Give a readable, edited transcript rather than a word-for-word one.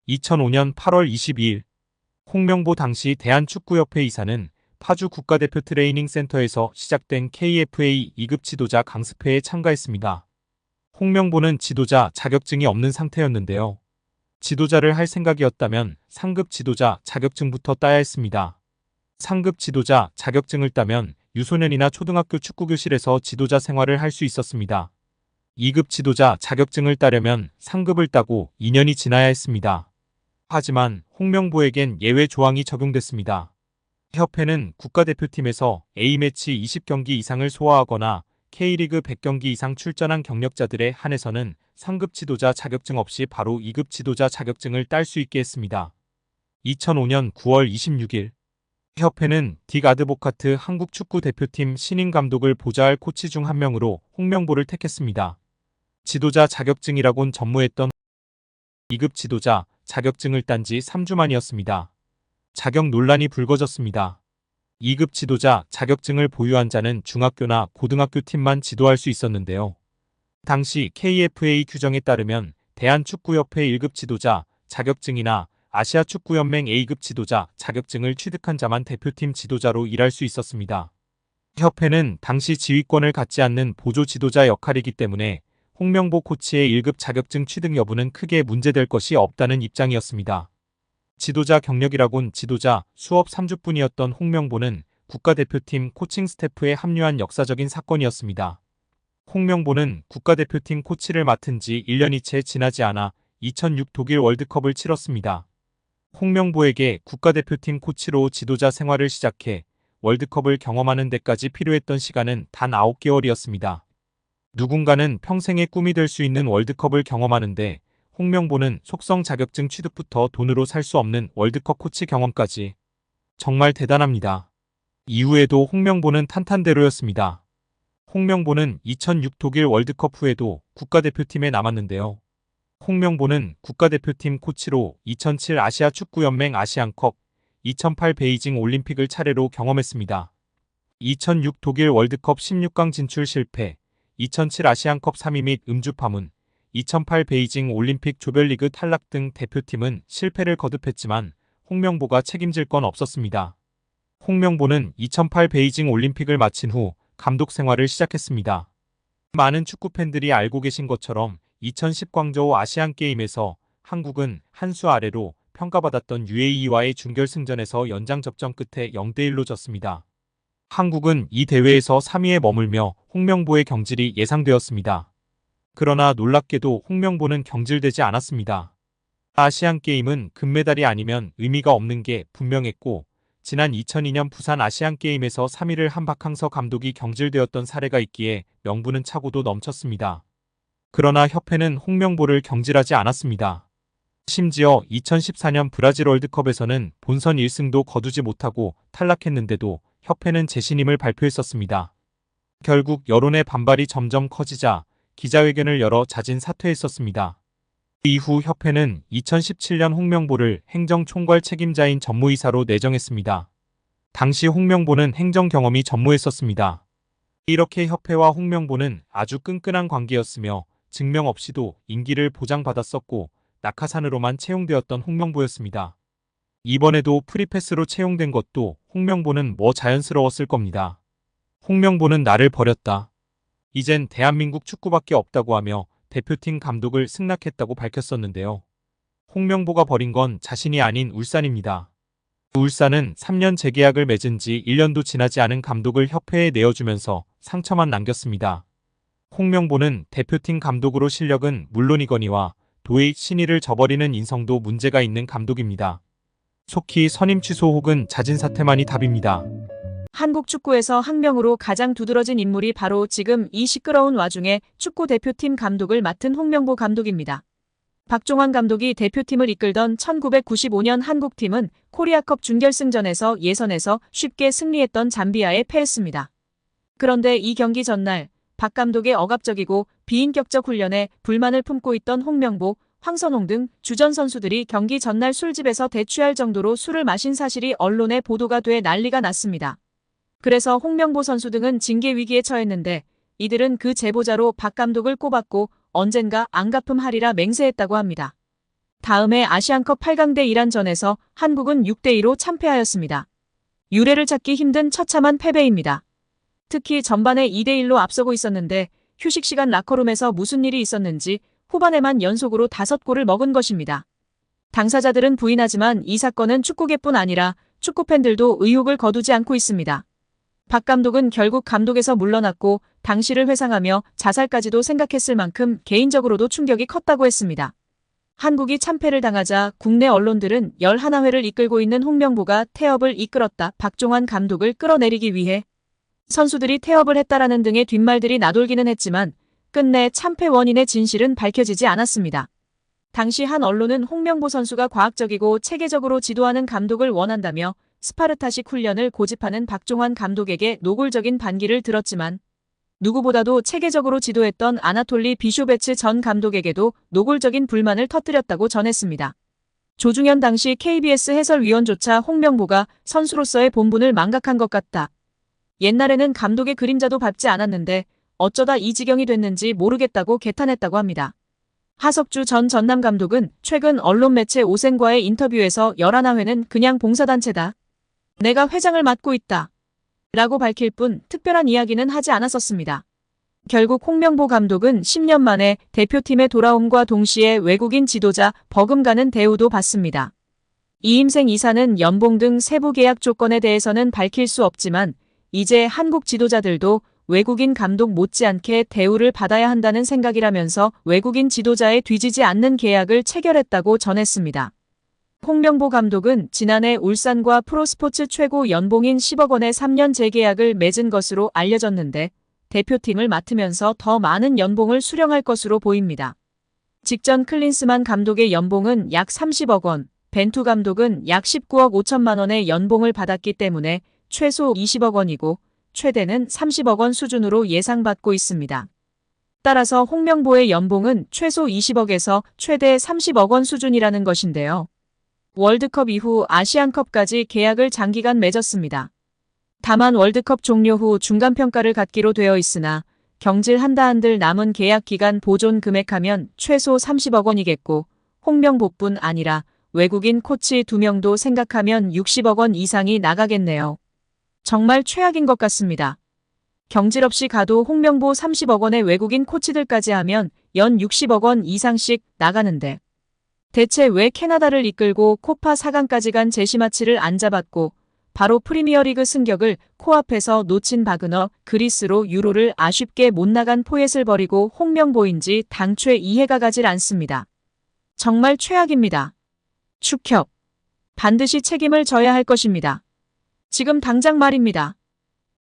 2005년 8월 22일 홍명보 당시 대한축구협회 이사는 파주 국가대표 트레이닝 센터에서 시작된 KFA 2급 지도자 강습회에 참가했습니다. 홍명보는 지도자 자격증이 없는 상태였는데요. 지도자를 할 생각이었다면 상급 지도자 자격증부터 따야 했습니다. 상급 지도자 자격증을 따면 유소년이나 초등학교 축구교실에서 지도자 생활을 할 수 있었습니다. 2급 지도자 자격증을 따려면 상급을 따고 2년이 지나야 했습니다. 하지만 홍명보에겐 예외 조항이 적용됐습니다. 협회는 국가대표팀에서 A매치 20경기 이상을 소화하거나 K리그 100경기 이상 출전한 경력자들에 한해서는 상급 지도자 자격증 없이 바로 2급 지도자 자격증을 딸 수 있게 했습니다. 2005년 9월 26일 협회는 딕 아드보카트 한국 축구 대표팀 신인 감독을 보좌할 코치 중 한 명으로 홍명보를 택했습니다. 지도자 자격증이라곤 전무했던 2급 지도자 자격증을 딴 지 3주 만이었습니다. 자격 논란이 불거졌습니다. 2급 지도자 자격증을 보유한 자는 중학교나 고등학교 팀만 지도할 수 있었는데요. 당시 KFA 규정에 따르면 대한축구협회 1급 지도자 자격증이나 아시아축구연맹 A급 지도자 자격증을 취득한 자만 대표팀 지도자로 일할 수 있었습니다. 협회는 당시 지휘권을 갖지 않는 보조 지도자 역할이기 때문에 홍명보 코치의 1급 자격증 취득 여부는 크게 문제될 것이 없다는 입장이었습니다. 지도자 경력이라곤 지도자 수업 3주뿐이었던 홍명보는 국가대표팀 코칭 스태프에 합류한 역사적인 사건이었습니다. 홍명보는 국가대표팀 코치를 맡은 지 1년이 채 지나지 않아 2006 독일 월드컵을 치렀습니다. 홍명보에게 국가대표팀 코치로 지도자 생활을 시작해 월드컵을 경험하는 데까지 필요했던 시간은 단 9개월이었습니다. 누군가는 평생의 꿈이 될 수 있는 월드컵을 경험하는데 홍명보는 속성 자격증 취득부터 돈으로 살 수 없는 월드컵 코치 경험까지 정말 대단합니다. 이후에도 홍명보는 탄탄대로였습니다. 홍명보는 2006 독일 월드컵 후에도 국가대표팀에 남았는데요. 홍명보는 국가대표팀 코치로 2007 아시아축구연맹 아시안컵, 2008 베이징 올림픽을 차례로 경험했습니다. 2006 독일 월드컵 16강 진출 실패, 2007 아시안컵 3위 및 음주 파문, 2008 베이징 올림픽 조별리그 탈락 등 대표팀은 실패를 거듭했지만 홍명보가 책임질 건 없었습니다. 홍명보는 2008 베이징 올림픽을 마친 후 감독 생활을 시작했습니다. 많은 축구팬들이 알고 계신 것처럼 2010 광저우 아시안게임에서 한국은 한 수 아래로 평가받았던 UAE와의 준결승전에서 연장 접전 끝에 0대1로 졌습니다. 한국은 이 대회에서 3위에 머물며 홍명보의 경질이 예상되었습니다. 그러나 놀랍게도 홍명보는 경질되지 않았습니다. 아시안게임은 금메달이 아니면 의미가 없는 게 분명했고 지난 2002년 부산 아시안게임에서 3위를 한 박항서 감독이 경질되었던 사례가 있기에 명분은 차고도 넘쳤습니다. 그러나 협회는 홍명보를 경질하지 않았습니다. 심지어 2014년 브라질 월드컵에서는 본선 1승도 거두지 못하고 탈락했는데도 협회는 재신임을 발표했었습니다. 결국 여론의 반발이 점점 커지자 기자회견을 열어 자진 사퇴했었습니다. 이후 협회는 2017년 홍명보를 행정총괄 책임자인 전무이사로 내정했습니다. 당시 홍명보는 행정 경험이 전무했었습니다. 이렇게 협회와 홍명보는 아주 끈끈한 관계였으며 증명 없이도 임기를 보장받았었고 낙하산으로만 채용되었던 홍명보였습니다. 이번에도 프리패스로 채용된 것도 홍명보는 뭐 자연스러웠을 겁니다. 홍명보는 나를 버렸다. 이젠 대한민국 축구밖에 없다고 하며 대표팀 감독을 승낙했다고 밝혔었는데요. 홍명보가 버린 건 자신이 아닌 울산입니다. 울산은 3년 재계약을 맺은 지 1년도 지나지 않은 감독을 협회에 내어주면서 상처만 남겼습니다. 홍명보는 대표팀 감독으로 실력은 물론이거니와 도의 신의를 저버리는 인성도 문제가 있는 감독입니다. 속히 선임 취소 혹은 자진 사퇴만이 답입니다. 한국 축구에서 학명으로 가장 두드러진 인물이 바로 지금 이 시끄러운 와중에 축구 대표팀 감독을 맡은 홍명보 감독입니다. 박종환 감독이 대표팀을 이끌던 1995년 한국팀은 코리아컵 준결승전에서 예선에서 쉽게 승리했던 잠비아에 패했습니다. 그런데 이 경기 전날 박 감독의 억압적이고 비인격적 훈련에 불만을 품고 있던 홍명보, 황선홍 등 주전 선수들이 경기 전날 술집에서 대취할 정도로 술을 마신 사실이 언론에 보도가 돼 난리가 났습니다. 그래서 홍명보 선수 등은 징계 위기에 처했는데 이들은 그 제보자로 박 감독을 꼽았고 언젠가 안 갚음하리라 맹세했다고 합니다. 다음해 아시안컵 8강대 이란전에서 한국은 6대2로 참패하였습니다. 유례를 찾기 힘든 처참한 패배입니다. 특히 전반에 2대1로 앞서고 있었는데 휴식 시간 라커룸에서 무슨 일이 있었는지 후반에만 연속으로 5골을 먹은 것입니다. 당사자들은 부인하지만 이 사건은 축구계뿐 아니라 축구팬들도 의혹을 거두지 않고 있습니다. 박 감독은 결국 감독에서 물러났고 당시를 회상하며 자살까지도 생각했을 만큼 개인적으로도 충격이 컸다고 했습니다. 한국이 참패를 당하자 국내 언론들은 11회를 이끌고 있는 홍명보가 태업을 이끌었다. 박종환 감독을 끌어내리기 위해 선수들이 태업을 했다라는 등의 뒷말들이 나돌기는 했지만 끝내 참패 원인의 진실은 밝혀지지 않았습니다. 당시 한 언론은 홍명보 선수가 과학적이고 체계적으로 지도하는 감독을 원한다며 스파르타식 훈련을 고집하는 박종환 감독에게 노골적인 반기를 들었지만 누구보다도 체계적으로 지도했던 아나톨리 비쇼베츠 전 감독에게도 노골적인 불만을 터뜨렸다고 전했습니다. 조중현 당시 KBS 해설위원조차 홍명보가 선수로서의 본분을 망각한 것 같다. 옛날에는 감독의 그림자도 밟지 않았는데 어쩌다 이 지경이 됐는지 모르겠다고 개탄했다고 합니다. 하석주 전 전남 감독은 최근 언론 매체 오센과의 인터뷰에서 11회는 그냥 봉사단체다. 내가 회장을 맡고 있다. 라고 밝힐 뿐 특별한 이야기는 하지 않았었습니다. 결국 홍명보 감독은 10년 만에 대표팀에 돌아옴과 동시에 외국인 지도자 버금가는 대우도 받습니다. 이임생 이사는 연봉 등 세부 계약 조건에 대해서는 밝힐 수 없지만 이제 한국 지도자들도 외국인 감독 못지않게 대우를 받아야 한다는 생각이라면서 외국인 지도자에 뒤지지 않는 계약을 체결했다고 전했습니다. 홍명보 감독은 지난해 울산과 프로스포츠 최고 연봉인 10억 원의 3년 재계약을 맺은 것으로 알려졌는데 대표팀을 맡으면서 더 많은 연봉을 수령할 것으로 보입니다. 직전 클린스만 감독의 연봉은 약 30억 원, 벤투 감독은 약 19억 5천만 원의 연봉을 받았기 때문에 최소 20억 원이고 최대는 30억 원 수준으로 예상받고 있습니다. 따라서 홍명보의 연봉은 최소 20억에서 최대 30억 원 수준이라는 것인데요. 월드컵 이후 아시안컵까지 계약을 장기간 맺었습니다. 다만 월드컵 종료 후 중간평가를 갖기로 되어 있으나 경질 한들 남은 계약 기간 보존 금액하면 최소 30억 원이겠고 홍명보뿐 아니라 외국인 코치 2명도 생각하면 60억 원 이상이 나가겠네요. 정말 최악인 것 같습니다. 경질 없이 가도 홍명보 30억 원의 외국인 코치들까지 하면 연 60억 원 이상씩 나가는데 대체 왜 캐나다를 이끌고 코파 4강까지 간 제시마치를 안 잡았고 바로 프리미어리그 승격을 코앞에서 놓친 바그너 그리스로 유로를 아쉽게 못 나간 포엣을 버리고 홍명보인지 당최 이해가 가질 않습니다. 정말 최악입니다. 축협. 반드시 책임을 져야 할 것입니다. 지금 당장 말입니다.